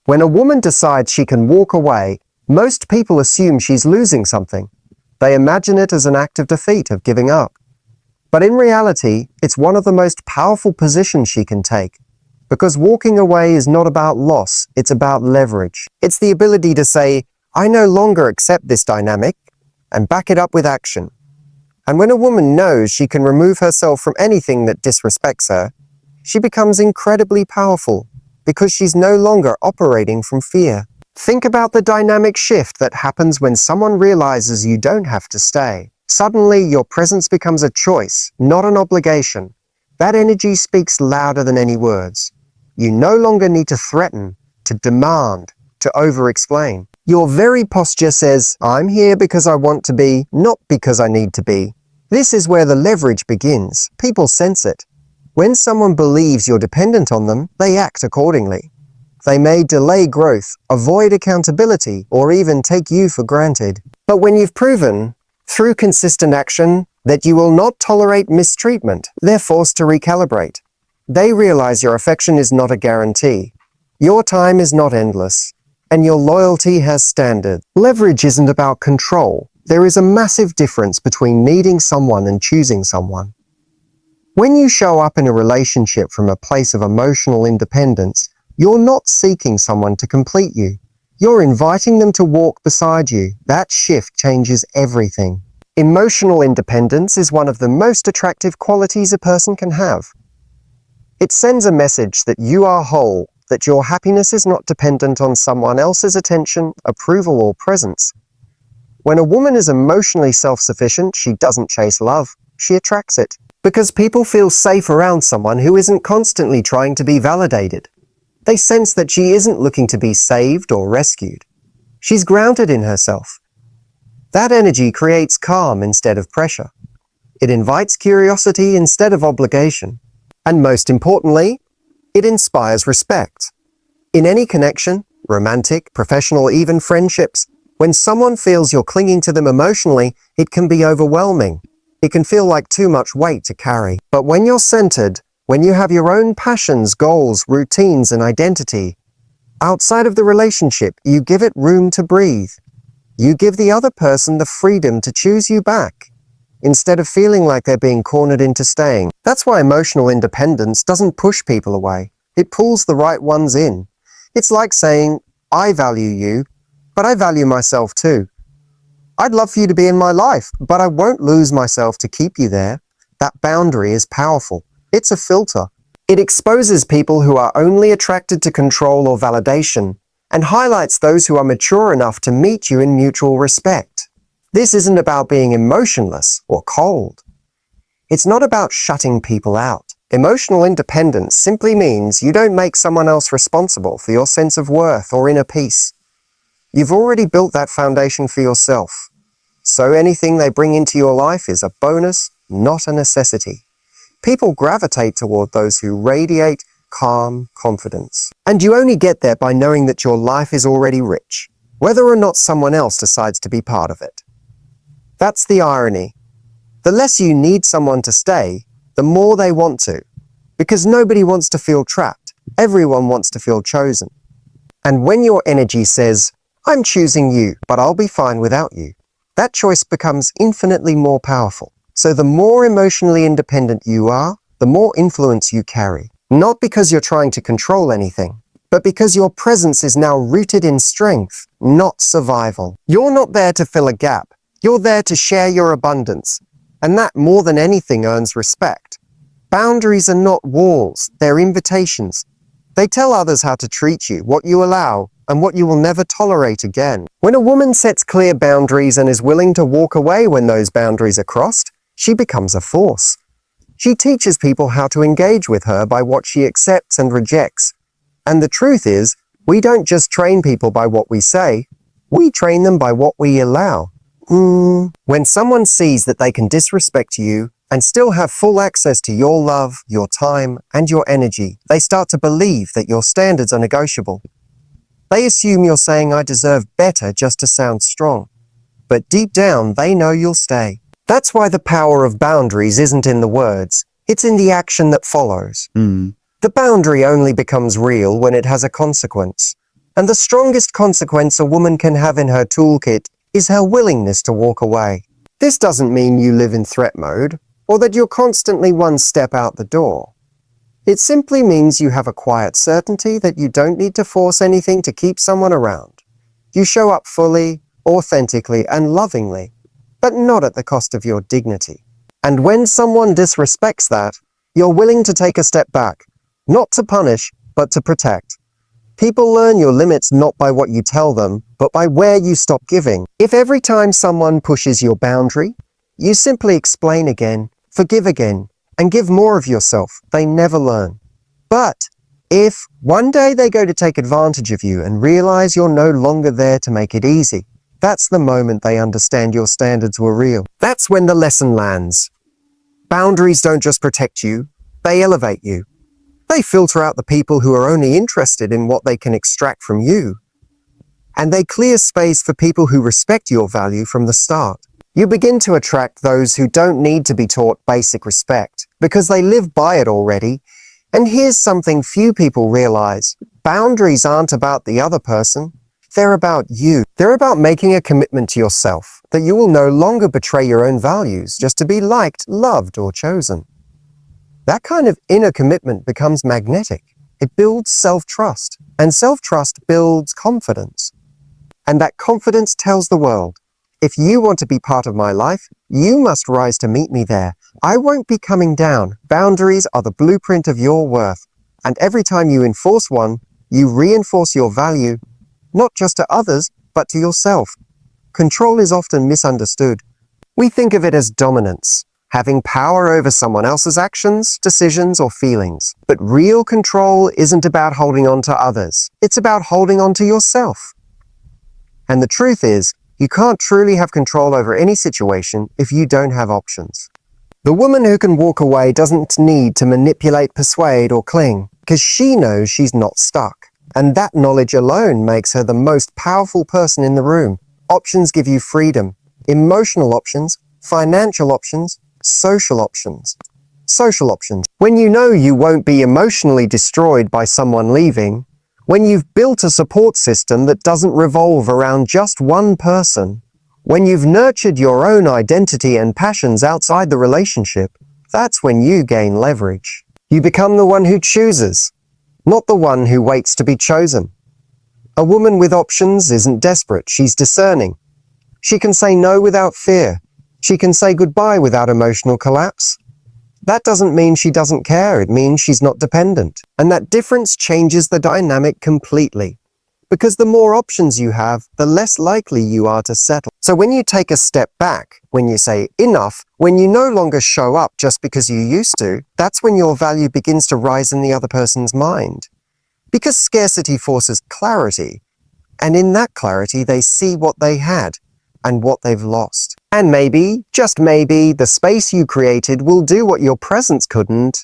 When a woman decides she can walk away, most people assume she's losing something. They imagine it as an act of defeat, of giving up. But in reality, it's one of the most powerful positions she can take. Because walking away is not about loss, it's about leverage. It's the ability to say, I no longer accept this dynamic, and back it up with action. And when a woman knows she can remove herself from anything that disrespects her, she becomes incredibly powerful because she's no longer operating from fear. Think about the dynamic shift that happens when someone realizes you don't have to stay. Suddenly, your presence becomes a choice, not an obligation. That energy speaks louder than any words. You no longer need to threaten, to demand, to over-explain. Your very posture says, I'm here because I want to be, not because I need to be. This is where the leverage begins. People sense it. When someone believes you're dependent on them, they act accordingly. They may delay growth, avoid accountability, or even take you for granted. But when you've proven, through consistent action, that you will not tolerate mistreatment, they're forced to recalibrate. They realize your affection is not a guarantee. Your time is not endless. And your loyalty has standards. Leverage isn't about control. There is a massive difference between needing someone and choosing someone. When you show up in a relationship from a place of emotional independence, you're not seeking someone to complete you. You're inviting them to walk beside you. That shift changes everything. Emotional independence is one of the most attractive qualities a person can have. It sends a message that you are whole, that your happiness is not dependent on someone else's attention, approval, or presence. When a woman is emotionally self-sufficient, she doesn't chase love, she attracts it. Because people feel safe around someone who isn't constantly trying to be validated. They sense that she isn't looking to be saved or rescued. She's grounded in herself. That energy creates calm instead of pressure. It invites curiosity instead of obligation. And most importantly, it inspires respect. In any connection, romantic, professional, even friendships, when someone feels you're clinging to them emotionally, it can be overwhelming. It can feel like too much weight to carry. But when you're centered, when you have your own passions, goals, routines, and identity, outside of the relationship, you give it room to breathe. You give the other person the freedom to choose you back, instead of feeling like they're being cornered into staying. That's why emotional independence doesn't push people away. It pulls the right ones in. It's like saying, I value you, but I value myself too. I'd love for you to be in my life, but I won't lose myself to keep you there. That boundary is powerful. It's a filter. It exposes people who are only attracted to control or validation, and highlights those who are mature enough to meet you in mutual respect. This isn't about being emotionless or cold. It's not about shutting people out. Emotional independence simply means you don't make someone else responsible for your sense of worth or inner peace. You've already built that foundation for yourself. So anything they bring into your life is a bonus, not a necessity. People gravitate toward those who radiate calm confidence. And you only get there by knowing that your life is already rich, whether or not someone else decides to be part of it. That's the irony. The less you need someone to stay, the more they want to. Because nobody wants to feel trapped. Everyone wants to feel chosen. And when your energy says, I'm choosing you, but I'll be fine without you, that choice becomes infinitely more powerful. So the more emotionally independent you are, the more influence you carry. Not because you're trying to control anything, but because your presence is now rooted in strength, not survival. You're not there to fill a gap. You're there to share your abundance. And that, more than anything, earns respect. Boundaries are not walls, they're invitations. They tell others how to treat you, what you allow, and what you will never tolerate again. When a woman sets clear boundaries and is willing to walk away when those boundaries are crossed, she becomes a force. She teaches people how to engage with her by what she accepts and rejects. And the truth is, we don't just train people by what we say, we train them by what we allow. When someone sees that they can disrespect you and still have full access to your love, your time, and your energy, they start to believe that your standards are negotiable. They assume you're saying, I deserve better just to sound strong. But deep down, they know you'll stay. That's why the power of boundaries isn't in the words, it's in the action that follows. The boundary only becomes real when it has a consequence. And the strongest consequence a woman can have in her toolkit is her willingness to walk away. This doesn't mean you live in threat mode, or that you're constantly one step out the door. It simply means you have a quiet certainty that you don't need to force anything to keep someone around. You show up fully, authentically, and lovingly, but not at the cost of your dignity. And when someone disrespects that, you're willing to take a step back, not to punish, but to protect. People learn your limits not by what you tell them, but by where you stop giving. If every time someone pushes your boundary, you simply explain again, forgive again, and give more of yourself, they never learn. But if one day they go to take advantage of you and realize you're no longer there to make it easy, that's the moment they understand your standards were real. That's when the lesson lands. Boundaries don't just protect you, they elevate you. They filter out the people who are only interested in what they can extract from you. And they clear space for people who respect your value from the start. You begin to attract those who don't need to be taught basic respect because they live by it already. And here's something few people realize. Boundaries aren't about the other person. They're about you. They're about making a commitment to yourself that you will no longer betray your own values just to be liked, loved, or chosen. That kind of inner commitment becomes magnetic. It builds self-trust, and self-trust builds confidence. And that confidence tells the world, if you want to be part of my life, you must rise to meet me there. I won't be coming down. Boundaries are the blueprint of your worth. And every time you enforce one, you reinforce your value, not just to others, but to yourself. Control is often misunderstood. We think of it as dominance, having power over someone else's actions, decisions, or feelings. But real control isn't about holding on to others. It's about holding on to yourself. And the truth is, you can't truly have control over any situation if you don't have options. The woman who can walk away doesn't need to manipulate, persuade, or cling, because she knows she's not stuck. And that knowledge alone makes her the most powerful person in the room. Options give you freedom. Emotional options, financial options, social options. Social options. When you know you won't be emotionally destroyed by someone leaving, when you've built a support system that doesn't revolve around just one person, when you've nurtured your own identity and passions outside the relationship, that's when you gain leverage. You become the one who chooses, not the one who waits to be chosen. A woman with options isn't desperate, she's discerning. She can say no without fear. She can say goodbye without emotional collapse. That doesn't mean she doesn't care, it means she's not dependent. And that difference changes the dynamic completely. Because the more options you have, the less likely you are to settle. So when you take a step back, when you say enough, when you no longer show up just because you used to, that's when your value begins to rise in the other person's mind. Because scarcity forces clarity, and in that clarity they see what they had and what they've lost. And maybe, just maybe, the space you created will do what your presence couldn't.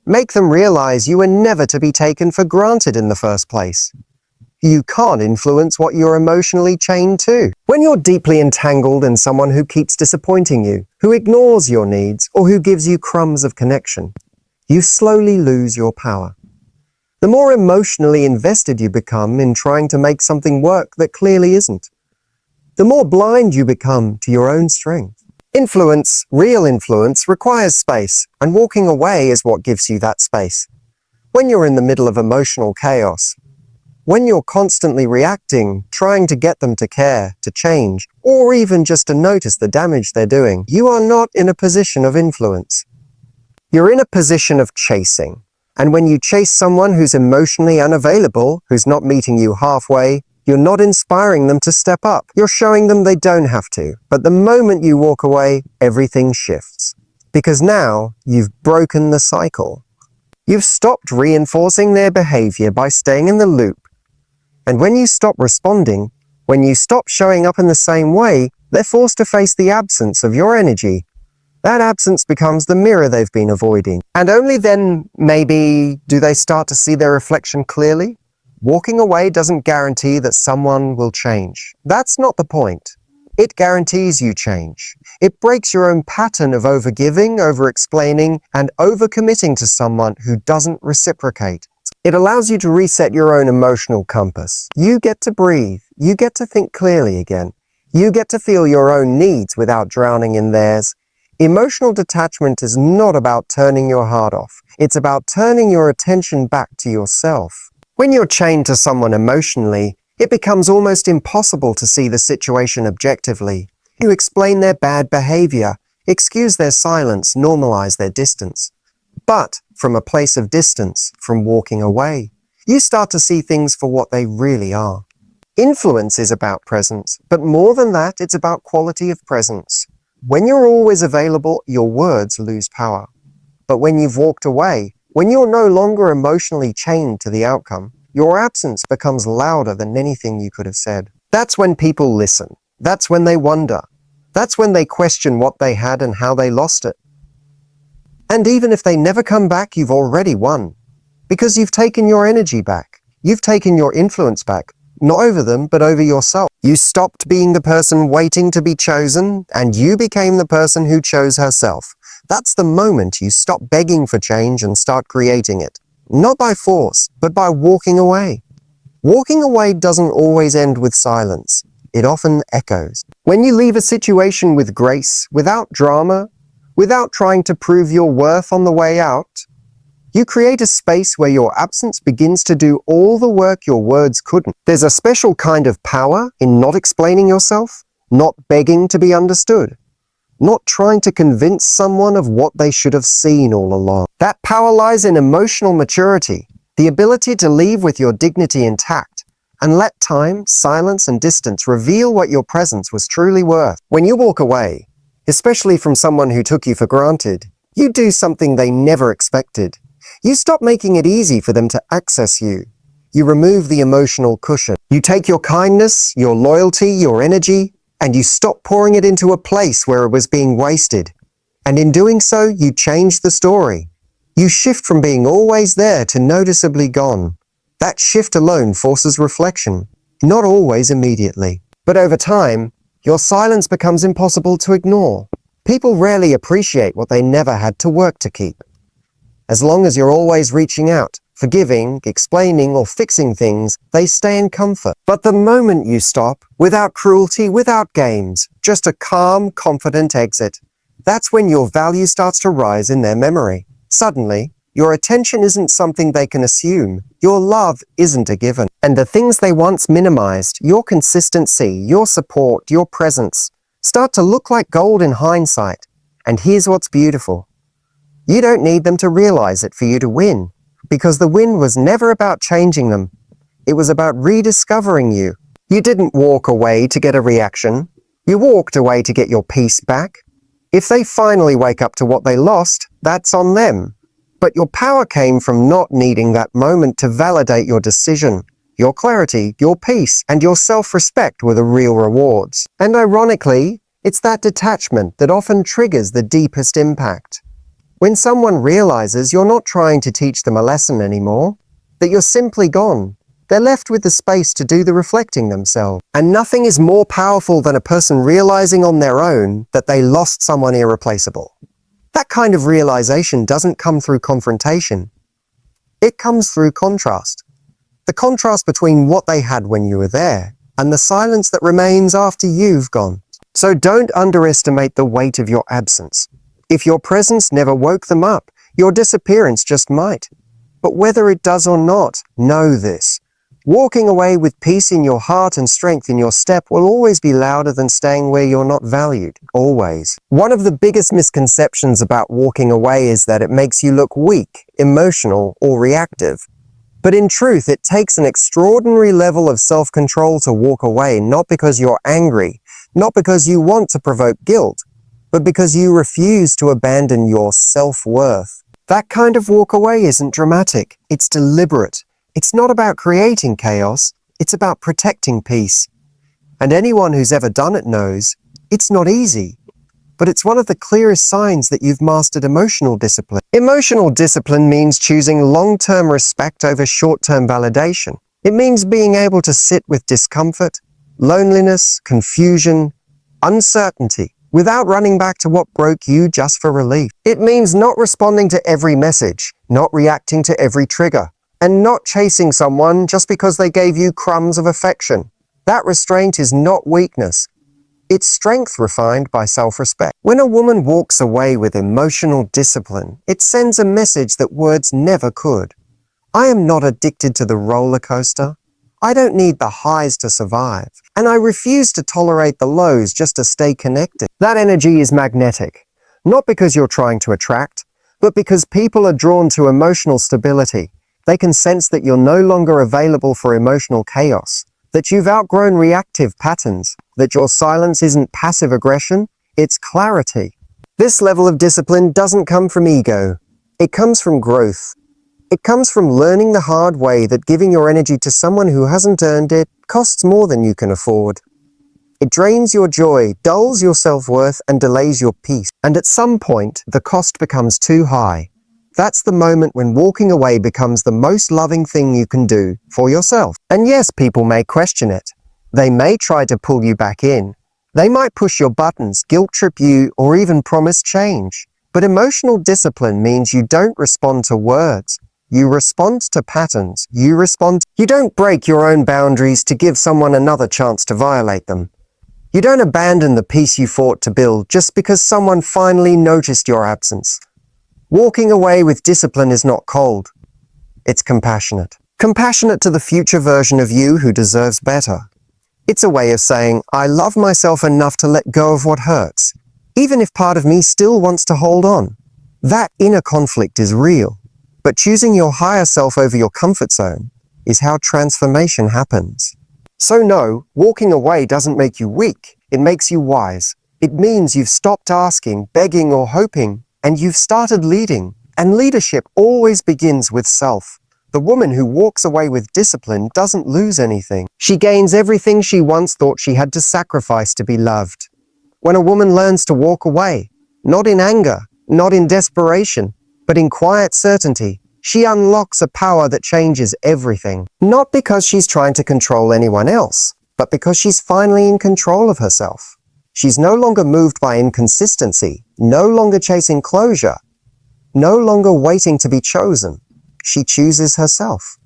Make them realize you were never to be taken for granted in the first place. You can't influence what you're emotionally chained to. When you're deeply entangled in someone who keeps disappointing you, who ignores your needs, or who gives you crumbs of connection, you slowly lose your power. The more emotionally invested you become in trying to make something work that clearly isn't, the more blind you become to your own strength. Influence, real influence, requires space, and walking away is what gives you that space. When you're in the middle of emotional chaos, when you're constantly reacting, trying to get them to care, to change, or even just to notice the damage they're doing, you are not in a position of influence. You're in a position of chasing. And when you chase someone who's emotionally unavailable, who's not meeting you halfway, you're not inspiring them to step up. You're showing them they don't have to. But the moment you walk away, everything shifts. Because now you've broken the cycle. You've stopped reinforcing their behavior by staying in the loop. And when you stop responding, when you stop showing up in the same way, they're forced to face the absence of your energy. That absence becomes the mirror they've been avoiding. And only then, maybe, do they start to see their reflection clearly? Walking away doesn't guarantee that someone will change. That's not the point. It guarantees you change. It breaks your own pattern of overgiving, over-explaining, and over-committing to someone who doesn't reciprocate. It allows you to reset your own emotional compass. You get to breathe. You get to think clearly again. You get to feel your own needs without drowning in theirs. Emotional detachment is not about turning your heart off. It's about turning your attention back to yourself. When you're chained to someone emotionally, it becomes almost impossible to see the situation objectively. You explain their bad behavior, excuse their silence, normalize their distance. But from a place of distance, from walking away, you start to see things for what they really are. Influence is about presence, but more than that, it's about quality of presence. When you're always available, your words lose power. But when you've walked away, when you're no longer emotionally chained to the outcome, your absence becomes louder than anything you could have said. That's when people listen. That's when they wonder. That's when they question what they had and how they lost it. And even if they never come back, you've already won. Because you've taken your energy back. You've taken your influence back. Not over them, but over yourself. You stopped being the person waiting to be chosen, and you became the person who chose herself. That's the moment you stop begging for change and start creating it. Not by force, but by walking away. Walking away doesn't always end with silence. It often echoes. When you leave a situation with grace, without drama, without trying to prove your worth on the way out, you create a space where your absence begins to do all the work your words couldn't. There's a special kind of power in not explaining yourself, not begging to be understood, not trying to convince someone of what they should have seen all along. That power lies in emotional maturity, the ability to leave with your dignity intact, and let time, silence, and distance reveal what your presence was truly worth. When you walk away, especially from someone who took you for granted, you do something they never expected. You stop making it easy for them to access you. You remove the emotional cushion. You take your kindness, your loyalty, your energy, and you stop pouring it into a place where it was being wasted. And in doing so, you change the story. You shift from being always there to noticeably gone. That shift alone forces reflection, not always immediately. But over time, your silence becomes impossible to ignore. People rarely appreciate what they never had to work to keep. As long as you're always reaching out, forgiving, explaining, or fixing things, they stay in comfort. But the moment you stop, without cruelty, without games, just a calm, confident exit, that's when your value starts to rise in their memory. Suddenly, your attention isn't something they can assume. Your love isn't a given. And the things they once minimized, your consistency, your support, your presence, start to look like gold in hindsight. And here's what's beautiful. You don't need them to realize it for you to win, because the win was never about changing them. It was about rediscovering you. You didn't walk away to get a reaction. You walked away to get your peace back. If they finally wake up to what they lost, that's on them. But your power came from not needing that moment to validate your decision. Your clarity, your peace, and your self-respect were the real rewards. And ironically, it's that detachment that often triggers the deepest impact. When someone realizes you're not trying to teach them a lesson anymore, that you're simply gone, they're left with the space to do the reflecting themselves. And nothing is more powerful than a person realizing on their own that they lost someone irreplaceable. That kind of realization doesn't come through confrontation. It comes through contrast. The contrast between what they had when you were there and the silence that remains after you've gone. So don't underestimate the weight of your absence. If your presence never woke them up, your disappearance just might. But whether it does or not, know this. Walking away with peace in your heart and strength in your step will always be louder than staying where you're not valued. Always. One of the biggest misconceptions about walking away is that it makes you look weak, emotional, or reactive. But in truth, it takes an extraordinary level of self-control to walk away, not because you're angry, not because you want to provoke guilt, but because you refuse to abandon your self-worth. That kind of walk away isn't dramatic, it's deliberate. It's not about creating chaos, it's about protecting peace. And anyone who's ever done it knows, it's not easy. But it's one of the clearest signs that you've mastered emotional discipline. Emotional discipline means choosing long-term respect over short-term validation. It means being able to sit with discomfort, loneliness, confusion, uncertainty, without running back to what broke you just for relief. It means not responding to every message, not reacting to every trigger, and not chasing someone just because they gave you crumbs of affection. That restraint is not weakness. It's strength refined by self-respect. When a woman walks away with emotional discipline, it sends a message that words never could. I am not addicted to the roller coaster. I don't need the highs to survive, and I refuse to tolerate the lows just to stay connected. That energy is magnetic, not because you're trying to attract, but because people are drawn to emotional stability. They can sense that you're no longer available for emotional chaos, that you've outgrown reactive patterns, that your silence isn't passive aggression, it's clarity. This level of discipline doesn't come from ego. It comes from growth. It comes from learning the hard way that giving your energy to someone who hasn't earned it costs more than you can afford. It drains your joy, dulls your self-worth, and delays your peace. And at some point, the cost becomes too high. That's the moment when walking away becomes the most loving thing you can do for yourself. And yes, people may question it. They may try to pull you back in. They might push your buttons, guilt trip you, or even promise change. But emotional discipline means you don't respond to words. You respond to patterns. You don't break your own boundaries to give someone another chance to violate them. You don't abandon the peace you fought to build just because someone finally noticed your absence. Walking away with discipline is not cold. It's compassionate. Compassionate to the future version of you who deserves better. It's a way of saying, I love myself enough to let go of what hurts, even if part of me still wants to hold on. That inner conflict is real, but choosing your higher self over your comfort zone is how transformation happens. So no, walking away doesn't make you weak. It makes you wise. It means you've stopped asking, begging, or hoping, and you've started leading. And leadership always begins with self. The woman who walks away with discipline doesn't lose anything. She gains everything she once thought she had to sacrifice to be loved. When a woman learns to walk away, not in anger, not in desperation, but in quiet certainty, she unlocks a power that changes everything. Not because she's trying to control anyone else, but because she's finally in control of herself. She's no longer moved by inconsistency, no longer chasing closure, no longer waiting to be chosen. She chooses herself.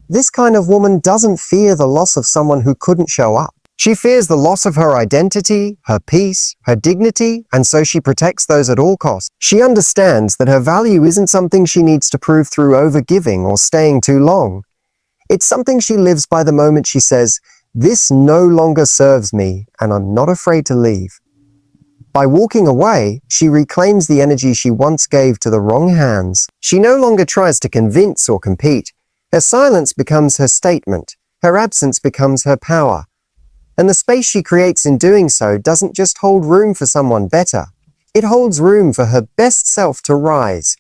This kind of woman doesn't fear the loss of someone who couldn't show up. She fears the loss of her identity, her peace, her dignity, and so she protects those at all costs. She understands that her value isn't something she needs to prove through overgiving or staying too long. It's something she lives by the moment she says, "This no longer serves me, and I'm not afraid to leave." By walking away, she reclaims the energy she once gave to the wrong hands. She no longer tries to convince or compete. Her silence becomes her statement. Her absence becomes her power. And the space she creates in doing so doesn't just hold room for someone better. It holds room for her best self to rise.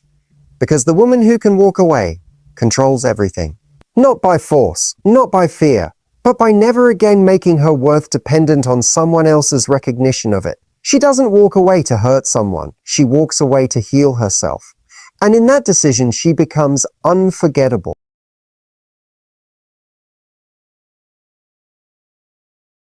Because the woman who can walk away controls everything. Not by force, not by fear, but by never again making her worth dependent on someone else's recognition of it. She doesn't walk away to hurt someone. She walks away to heal herself. And in that decision, she becomes unforgettable.